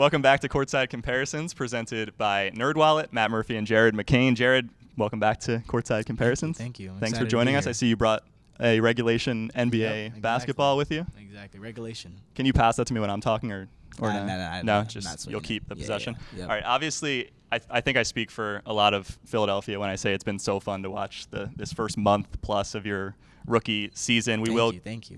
Welcome back to Courtside Comparisons, presented by NerdWallet, Matt Murphy and Jared McCain. Jared, welcome back to Courtside Comparisons. Thank you. Thanks for joining us. I see you brought a regulation NBA basketball with you. Exactly, regulation. Can you pass that to me when I'm talking, or no? Just you'll keep the possession. Yeah. All right. Obviously, I think I speak for a lot of Philadelphia when I say it's been so fun to watch this first month plus of your rookie season. We will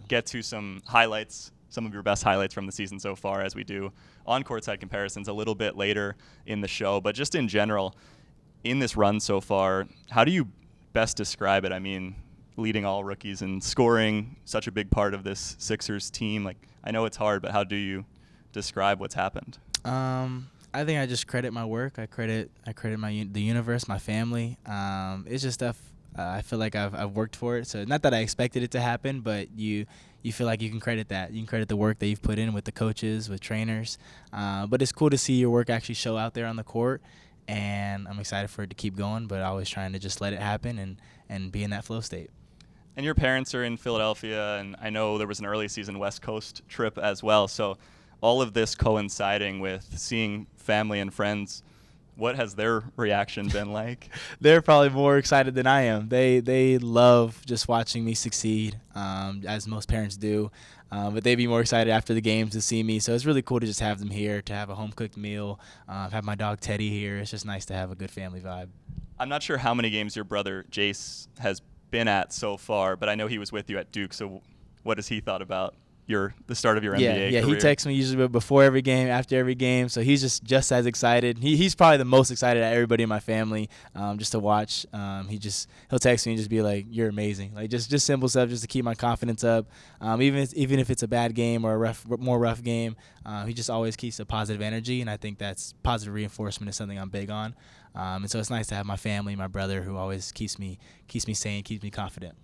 get to some highlights, some of your best highlights from the season so far, as we do on Courtside Comparisons a little bit later in the show. But just in general, in this run so far, how do you best describe it? I mean, leading all rookies and scoring, such a big part of this Sixers team. Like, I know it's hard, but how do you describe what's happened? I think I just credit my work. I credit the universe, my family. It's just stuff I feel like I've worked for it. So not that I expected it to happen, but you feel like you can credit that. You can credit the work that you've put in with the coaches, with trainers. But it's cool to see your work actually show out there on the court, and I'm excited for it to keep going, but always trying to just let it happen and be in that flow state. And your parents are in Philadelphia, and I know there was an early season West Coast trip as well. So all of this coinciding with seeing family and friends, what has their reaction been like? They're probably more excited than I am. They love just watching me succeed, as most parents do. But they'd be more excited after the games to see me. So it's really cool to just have them here, to have a home-cooked meal, have my dog Teddy here. It's just nice to have a good family vibe. I'm not sure how many games your brother Jace has been at so far, but I know he was with you at Duke. So what has he thought about the start of your NBA career? Yeah, he texts me usually before every game, after every game, so he's just as excited. He's probably the most excited at everybody in my family, just to watch. He'll text me and just be like, "You're amazing," like just simple stuff just to keep my confidence up. Even if it's a bad game or a more rough game, he just always keeps a positive energy, and I think that's positive reinforcement is something I'm big on. And so it's nice to have my family, my brother, who always keeps me sane, keeps me confident.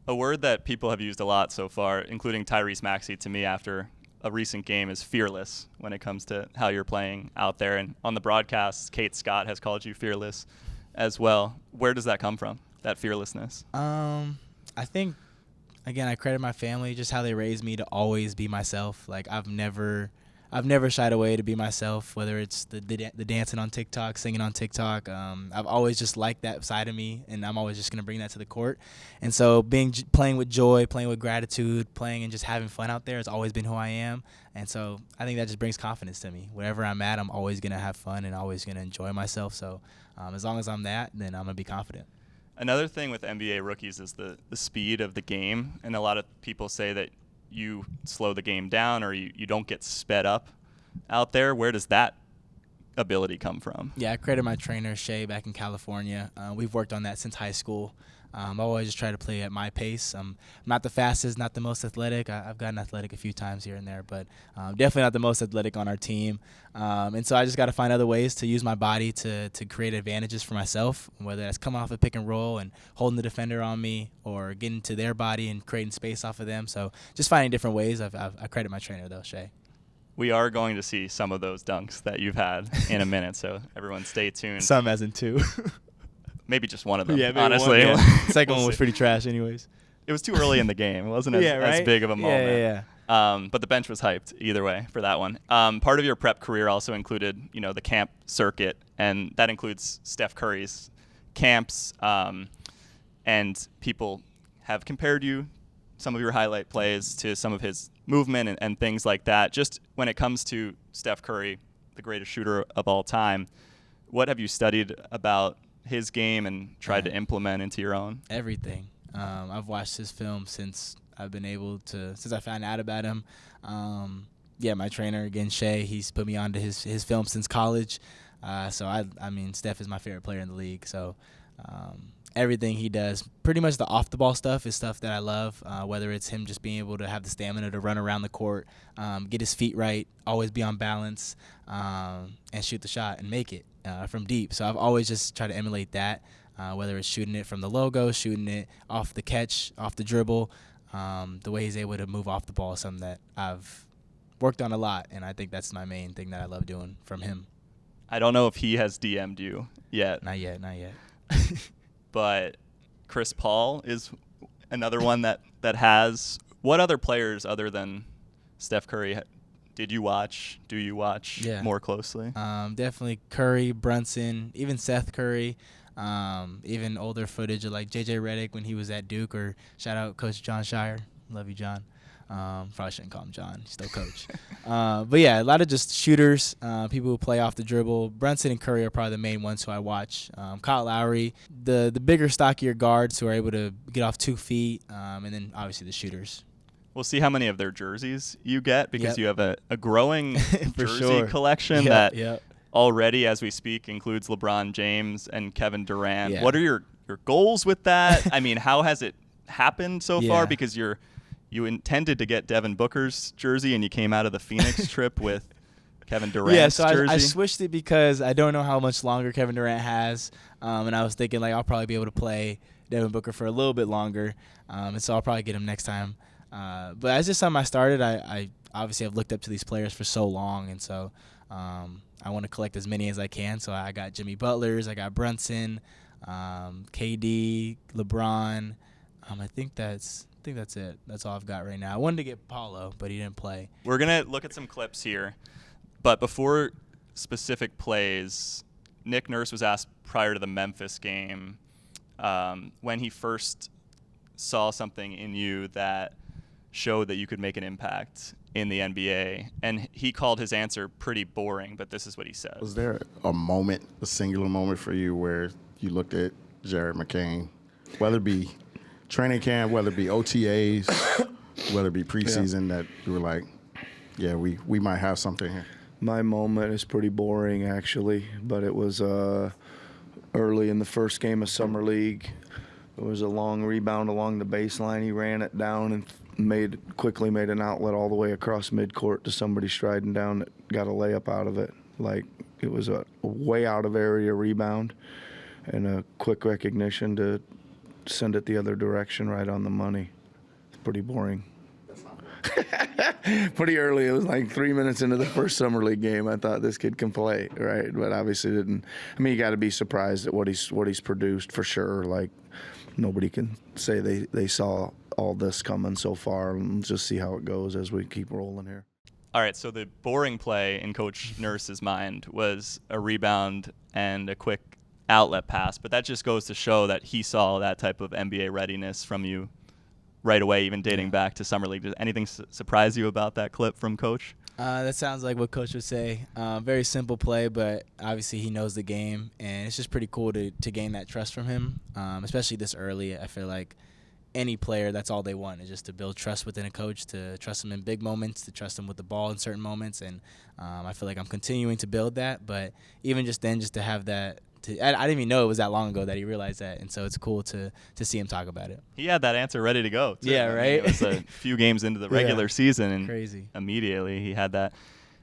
A word that people have used a lot so far, including Tyrese Maxey to me after a recent game, is fearless when it comes to how you're playing out there. And on the broadcast, Kate Scott has called you fearless as well. Where does that come from, that fearlessness? I think, again, I credit my family, just how they raised me to always be myself. Like, I've never shied away to be myself, whether it's the dancing on TikTok, singing on TikTok. I've always just liked that side of me, and I'm always just going to bring that to the court. And so playing with joy, playing with gratitude, playing and just having fun out there has always been who I am. And so I think that just brings confidence to me. Wherever I'm at, I'm always going to have fun and always going to enjoy myself. So as long as I'm that, then I'm going to be confident. Another thing with NBA rookies is the speed of the game, and a lot of people say that you slow the game down or you don't get sped up out there. Where does that ability come from? Yeah, I credit my trainer, Shay, back in California. We've worked on that since high school. I always just try to play at my pace. I'm not the fastest, not the most athletic. I've gotten athletic a few times here and there, but definitely not the most athletic on our team. And so I just got to find other ways to use my body to create advantages for myself, whether that's coming off a pick and roll and holding the defender on me or getting to their body and creating space off of them. So just finding different ways. I credit my trainer, though, Shay. We are going to see some of those dunks that you've had in a minute, so everyone stay tuned. Some as in two. Maybe just one of them, yeah, honestly. One, The second one was pretty trash anyways. It was too early in the game. It wasn't as big of a moment. Yeah. But the bench was hyped either way for that one. Part of your prep career also included, the camp circuit, and that includes Steph Curry's camps. And people have compared you, some of your highlight plays, to some of his movement and things like that. Just when it comes to Steph Curry, the greatest shooter of all time, what have you studied about his game and tried to implement into your own? Everything. I've watched his film since I found out about him. My trainer, again, Shay, he's put me onto his film since college. So Steph is my favorite player in the league. So everything he does, pretty much the off-the-ball stuff is stuff that I love, whether it's him just being able to have the stamina to run around the court, get his feet right, always be on balance, and shoot the shot and make it from deep. So I've always just tried to emulate that, whether it's shooting it from the logo, shooting it off the catch, off the dribble. The way he's able to move off the ball is something that I've worked on a lot, and I think that's my main thing that I love doing from him. I don't know if he has DM'd you yet. Not yet. But Chris Paul is another one that has. What other players other than Steph Curry did you watch? Do you watch more closely? Definitely Curry, Brunson, even Seth Curry. Even older footage of like J.J. Redick when he was at Duke, or shout out Coach John Shire. Love you, John. Probably shouldn't call him John. He's still coach. But yeah, a lot of just shooters, people who play off the dribble. Brunson and Curry are probably the main ones who I watch. Kyle Lowry, the bigger, stockier guards who are able to get off 2 feet, and then obviously the shooters. We'll see how many of their jerseys you get, because you have a growing jersey collection that already, as we speak, includes LeBron James and Kevin Durant. Yeah. What are your goals with that? I mean, how has it happened so far? Because you intended to get Devin Booker's jersey, and you came out of the Phoenix trip with Kevin Durant's jersey. I switched it because I don't know how much longer Kevin Durant has, and I was thinking like I'll probably be able to play Devin Booker for a little bit longer, and so I'll probably get him next time. But as this time I started, I obviously have looked up to these players for so long, and so I want to collect as many as I can. So I got Jimmy Butler's, I got Brunson, KD, LeBron. I think that's it. That's all I've got right now. I wanted to get Paulo, but he didn't play. We're going to look at some clips here. But before specific plays, Nick Nurse was asked prior to the Memphis game when he first saw something in you that showed that you could make an impact in the NBA. And he called his answer pretty boring, but this is what he said. Was there a moment, a singular moment for you where you looked at Jared McCain, whether it be training camp, whether it be OTAs, whether it be preseason, that you were like, yeah, we might have something here? My moment is pretty boring, actually, but it was early in the first game of Summer League. It was a long rebound along the baseline. He ran it down and quickly made an outlet all the way across midcourt to somebody striding down that got a layup out of it. Like, it was a way out of area rebound and a quick recognition to send it the other direction right on the money. It's pretty boring. Pretty early. It was like 3 minutes into the first Summer League game. I thought this kid can play, right? But obviously didn't. I mean, you got to be surprised at what he's produced for sure. Like, nobody can say they saw all this coming so far, and just see how it goes as we keep rolling here. All right, so the boring play in Coach Nurse's mind was a rebound and a quick outlet pass, but that just goes to show that he saw that type of NBA readiness from you right away, even dating back to Summer League. Does anything surprise you about that clip from Coach? That sounds like what Coach would say. Very simple play, but obviously he knows the game, and it's just pretty cool to gain that trust from him, especially this early. I feel like any player, that's all they want, is just to build trust within a coach, to trust them in big moments, to trust them with the ball in certain moments, and I feel like I'm continuing to build that. But even just then, just to have that, I didn't even know it was that long ago that he realized that, and so it's cool to see him talk about it. He had that answer ready to go, too. Yeah, right? It was a few games into the regular season, and crazy. Immediately he had that.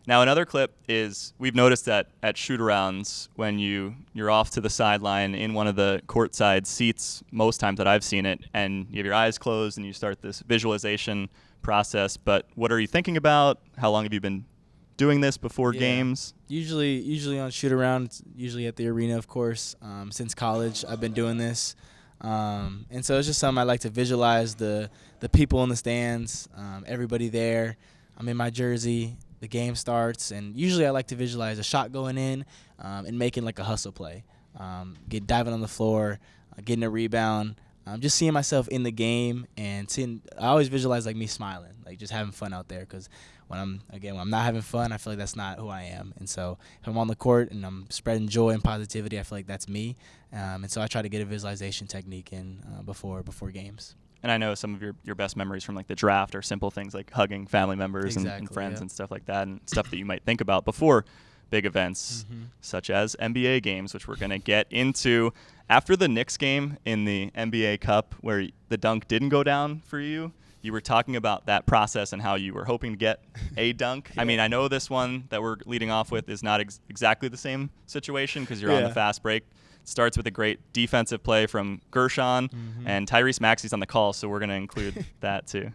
Now, another clip is we've noticed that at shoot-arounds, when you're off to the sideline in one of the courtside seats, most times that I've seen it, and you have your eyes closed and you start this visualization process. But what are you thinking about? How long have you been doing this before games? Usually on shoot-around, usually at the arena, of course. Since college, I've been doing this. And so it's just something I like to visualize, the people in the stands, everybody there. I'm in my jersey. The game starts, and usually I like to visualize a shot going in and making like a hustle play, diving on the floor, getting a rebound, just seeing myself in the game, and I always visualize like me smiling, like just having fun out there, because when I'm not having fun, I feel like that's not who I am. And so if I'm on the court and I'm spreading joy and positivity, I feel like that's me. And so I try to get a visualization technique in before games. And I know some of your best memories from like the draft are simple things like hugging family members and friends and stuff like that, and stuff that you might think about before big events, such as NBA games, which we're going to get into. After the Knicks game in the NBA Cup, where the dunk didn't go down for you, you were talking about that process and how you were hoping to get a dunk. I mean, I know this one that we're leading off with is not exactly the same situation because you're on the fast break. Starts with a great defensive play from Gershon, and Tyrese Maxey's on the call, so we're going to include that too.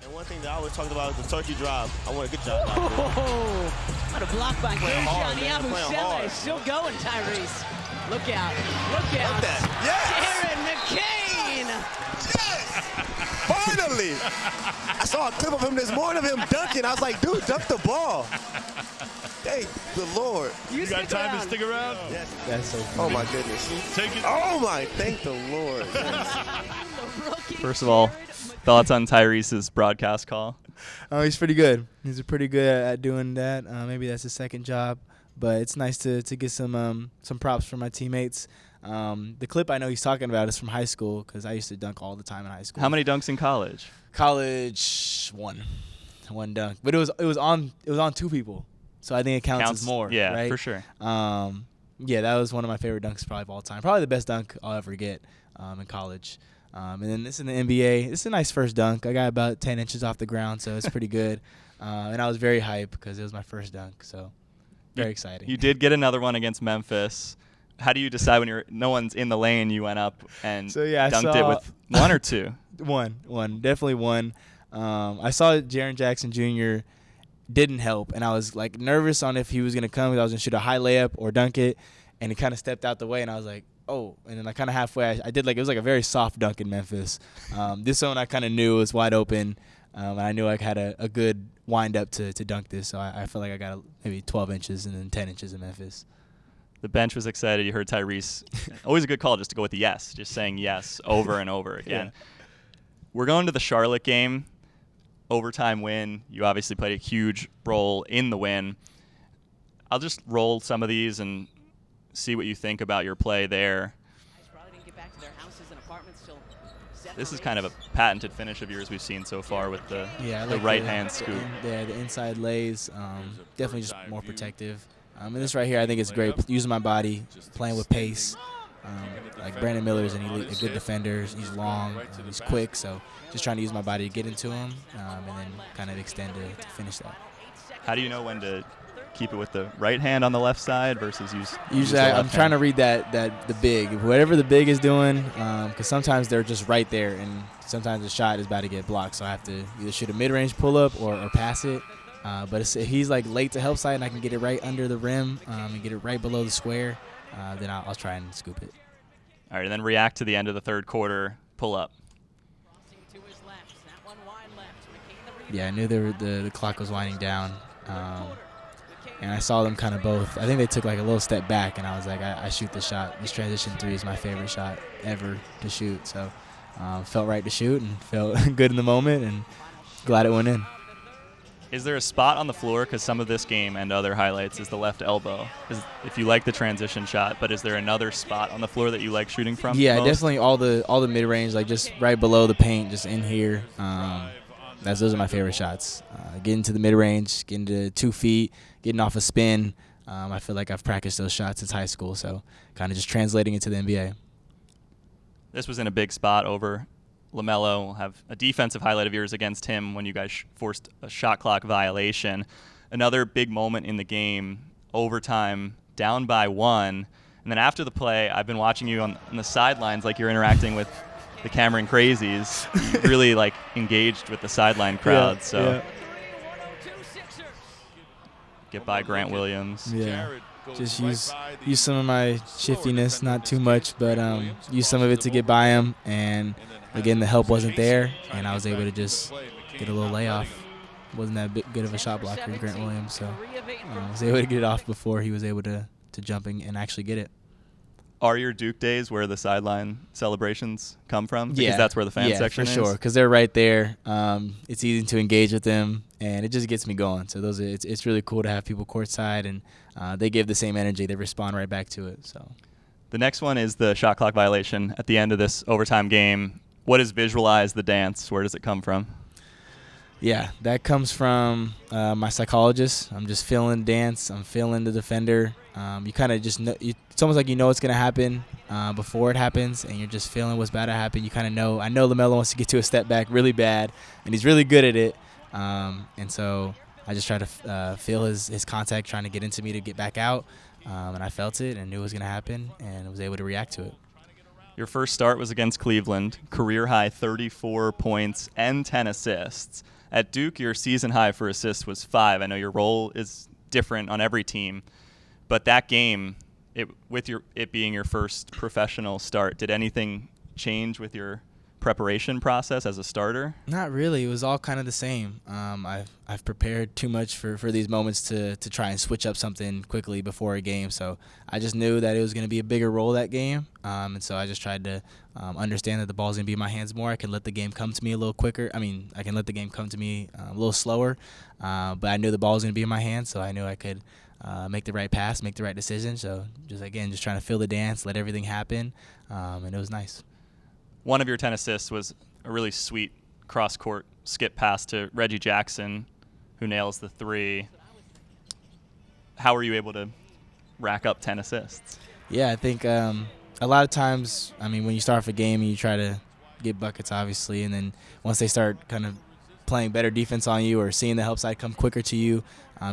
And one thing that I always talked about is the turkey drive. I want a good job. What a block by Gershon. Yabusele is still going, Tyrese. Look out. Look out. Yes. Jared McCain. Yes. Finally! I saw a clip of him this morning of him dunking. I was like, dude, dunk the ball. Thank the Lord. You got time to stick around? Yes. That's so Oh, funny. my goodness. Take it. Oh, my. Thank the Lord. First of all, thoughts on Tyrese's broadcast call? Oh, he's pretty good. He's pretty good at doing that. Maybe that's his second job, but it's nice to get some props from my teammates. The clip I know he's talking about is from high school because I used to dunk all the time in high school. How many dunks in college? College, one dunk, but it was on two people, so I think it counts as more. Yeah, right? for sure. Yeah, that was one of my favorite dunks probably of all time. Probably the best dunk I'll ever get in college. And then this in the NBA. It's a nice first dunk. I got about 10 inches off the ground, so it's pretty good. And I was very hyped because it was my first dunk, so very exciting. You did get another one against Memphis. How do you decide when no one's in the lane, you went up and dunked it with one or two? One, definitely one. I saw Jaren Jackson Jr. didn't help, and I was like nervous on if he was gonna come. I was gonna shoot a high layup or dunk it, and he kind of stepped out the way, and I was like, oh. And then I kind of halfway, I did like it was like a very soft dunk in Memphis. This one I kind of knew was wide open, and I knew I had a good wind up to dunk this. So I felt like I got maybe 12 inches and then 10 inches in Memphis. The bench was excited. You heard Tyrese. Always a good call just to go with the yes, just saying yes over and over again. Yeah. We're going to the Charlotte game. Overtime win. You obviously played a huge role in the win. I'll just roll some of these and see what you think about your play there. This is kind of a patented finish of yours we've seen so far with the right-hand scoop. The inside lays, definitely just more protective. And this right here I think is great, using my body, playing with pace. Like Brandon Miller's a good defender. He's long, he's quick, so just trying to use my body to get into him and then kind of extend to finish that. How do you know when to keep it with the right hand on the left side versus usually I'm trying to read the big, whatever the big is doing, because sometimes they're just right there, and sometimes the shot is about to get blocked, so I have to either shoot a mid-range pull-up or pass it. But if he's like late to help side and I can get it right under the rim and get it right below the square, then I'll try and scoop it. All right, and then react to the end of the third quarter, pull up. Yeah, I knew the clock was winding down, and I saw them kind of both. I think they took like a little step back, and I was like, I shoot the shot. This transition three is my favorite shot ever to shoot, so felt right to shoot and felt good in the moment, and glad it went in. Is there a spot on the floor, because some of this game and other highlights is the left elbow, if you like the transition shot, but is there another spot on the floor that you like shooting from? Yeah, most? definitely all the mid-range, like just right below the paint, just in here. Those are my favorite shots. Getting to the mid-range, getting to 2 feet, getting off a spin. I feel like I've practiced those shots since high school, so kind of just translating it to the NBA. This was in a big spot over LaMelo. Will have a defensive highlight of yours against him when you guys forced a shot clock violation. Another big moment in the game, overtime, down by 1. And then after the play, I've been watching you on the sidelines like you're interacting with the Cameron Crazies. You really like engaged with the sideline crowd. Get by Grant Williams. Yeah. Just use some of my shiftiness, not too much, but use some of it to get by him. And again, the help wasn't there, and I was able to just get a little layoff. Wasn't that good of a shot blocker, Grant Williams, so I was able to get it off before he was able to jump and actually get it. Are your Duke days where the sideline celebrations come from? Because that's where the fan section is? Yeah, for sure, because they're right there. It's easy to engage with them, and it just gets me going. So it's really cool to have people courtside, and they give the same energy. They respond right back to it. So the next one is the shot clock violation at the end of this overtime game. What is Visualize the Dance? Where does it come from? Yeah, that comes from my psychologist. I'm just feeling the dance. I'm feeling the defender. You kind of just know. It's almost like you know what's going to happen before it happens, and you're just feeling what's about to happen. You kind of know. I know LaMelo wants to get to a step back really bad, and he's really good at it. And so I just try to feel his contact trying to get into me to get back out, and I felt it and knew it was going to happen and was able to react to it. Your first start was against Cleveland, career-high 34 points and 10 assists. At Duke, your season high for assists was 5. I know your role is different on every team, but that game, it being your first professional start, did anything change with your preparation process as a starter? Not really. It was all kind of the same. I've prepared too much for these moments to try and switch up something quickly before a game. So I just knew that it was going to be a bigger role that game. And so I just tried to understand that the ball's going to be in my hands more. I can let the game come to me a little quicker. I can let the game come to me a little slower. But I knew the ball was going to be in my hands, so I knew I could make the right pass, make the right decision. So just trying to feel the dance, let everything happen. And it was nice. One of your 10 assists was a really sweet cross-court skip pass to Reggie Jackson, who nails the three. How were you able to rack up 10 assists? Yeah, I think a lot of times, when you start off a game, you try to get buckets, obviously, and then once they start kind of playing better defense on you or seeing the help side come quicker to you,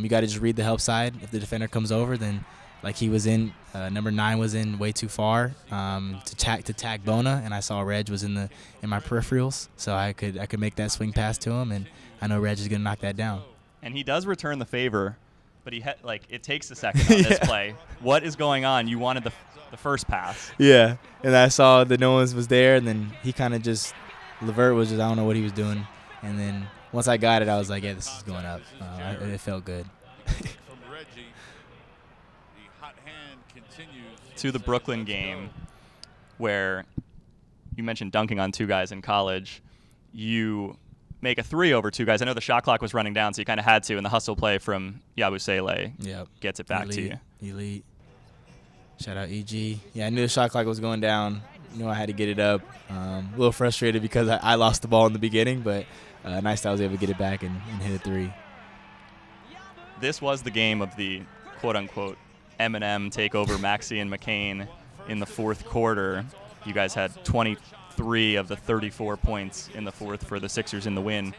you got to just read the help side. If the defender comes over, then like he was in, number 9 was in way too far to tag Bona, and I saw Reg was in my peripherals, so I could make that swing pass to him, and I know Reg is gonna knock that down. And he does return the favor, but it takes a second on this play. What is going on? You wanted the first pass. Yeah, and I saw that no one was there, and then he kind of Levert was I don't know what he was doing, and then once I got it, I was like, yeah, this is going up. It felt good. To the Brooklyn game, where you mentioned dunking on 2 guys in college, you make a 3 over 2 guys. I know the shot clock was running down, so you kind of had to, and the hustle play from Yabusele gets it back to you. Elite. Shout out EG. Yeah, I knew the shot clock was going down. Knew I had to get it up. A little frustrated because I lost the ball in the beginning, but nice that I was able to get it back and hit a 3. This was the game of the quote-unquote Eminem take over Maxey and McCain in the fourth quarter. You guys had 23 of the 34 points in the fourth for the Sixers in the win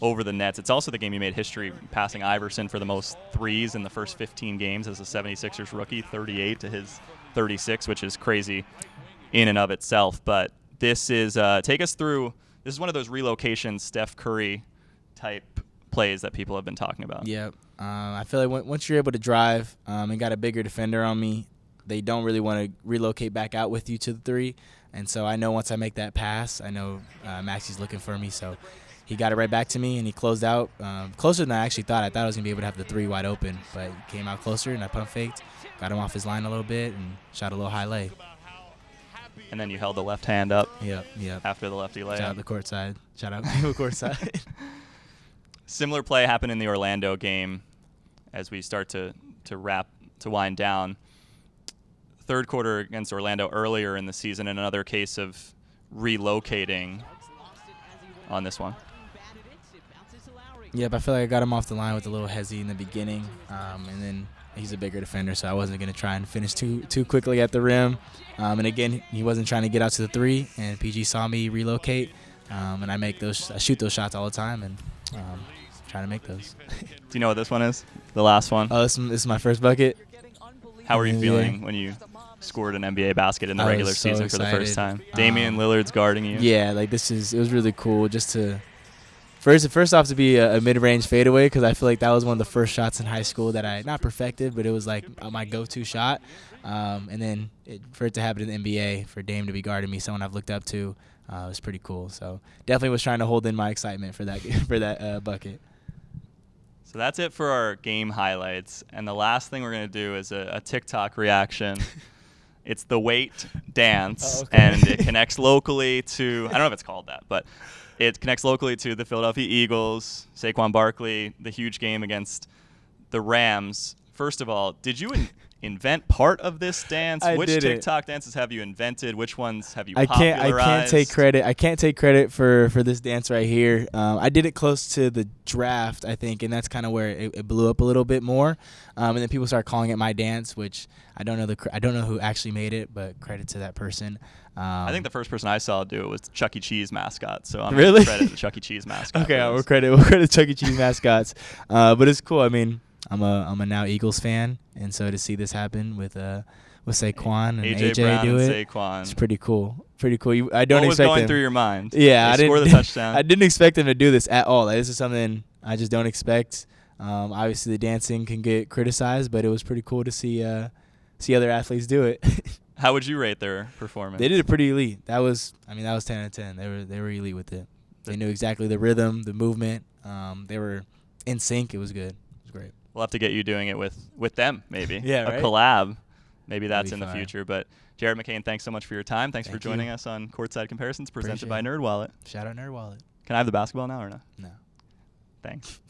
over the Nets. It's also the game you made history, passing Iverson for the most threes in the first 15 games as a 76ers rookie, 38 to his 36, which is crazy in and of itself. But this is take us through. This is one of those relocation Steph Curry type plays that people have been talking about. Yeah. I feel like once you're able to drive and got a bigger defender on me, they don't really want to relocate back out with you to the 3. And so I know once I make that pass, I know Maxey's looking for me. So he got it right back to me, and he closed out closer than I actually thought. I thought I was going to be able to have the 3 wide open, but he came out closer, and I pump faked, got him off his line a little bit, and shot a little high lay. And then you held the left hand up Yep. after the lefty layup. Shout out the Courtside. Shout out Courtside. Similar play happened in the Orlando game as we start to wind down. Third quarter against Orlando earlier in the season, and another case of relocating on this one. Yep, I feel like I got him off the line with a little hezzy in the beginning, and then he's a bigger defender, so I wasn't going to try and finish too quickly at the rim. And again, he wasn't trying to get out to the 3, and PG saw me relocate, and I shoot those shots all the time, and trying to make those. Do you know what this one is? The last one? Oh, this is my first bucket. How were you feeling when you scored an NBA basket in the regular season excited. for the first time? Damian Lillard's guarding you. Yeah, it was really cool just to first off to be a mid-range fadeaway, because I feel like that was one of the first shots in high school that I not perfected, but it was like my go-to shot. And then for it to happen in the NBA, for Dame to be guarding me, someone I've looked up to, was pretty cool. So definitely was trying to hold in my excitement for that bucket. So that's it for our game highlights. And the last thing we're going to do is a TikTok reaction. It's the weight dance, and it connects locally to, I don't know if it's called that, but it connects locally to the Philadelphia Eagles, Saquon Barkley, the huge game against the Rams. First of all, did you invent part of this dance? Which TikTok dances have you invented? Which ones have you popularized? I can't take credit. I can't take credit for this dance right here. I did it close to the draft, I think, and that's kind of where it blew up a little bit more. And then people started calling it my dance, which I don't know who actually made it, but credit to that person. I think the first person I saw do it was the Chuck E. Cheese mascot. So I'm really going to credit the Chuck E. Cheese mascot. Okay, we'll credit Chuck E. Cheese mascots. But it's cool. I mean, I'm a now Eagles fan, and so to see this happen with Saquon and AJ Brown do and it, Saquon. it's pretty cool. Pretty cool. What was going through your mind? Yeah, they score the touchdown. I didn't expect him to do this at all. Like, this is something I just don't expect. Obviously, the dancing can get criticized, but it was pretty cool to see other athletes do it. How would you rate their performance? They did it pretty elite. That was 10 out of 10. They were elite with it. They knew exactly the rhythm, the movement. They were in sync. It was good. It was great. We'll have to get you doing it with them, maybe. Yeah, a right? collab. Maybe that's in the fire. future. But Jared McCain, thanks so much for your time. Thanks for joining us on Courtside Comparisons, presented by NerdWallet. Shout out NerdWallet. Can I have the basketball now or no? No. Thanks.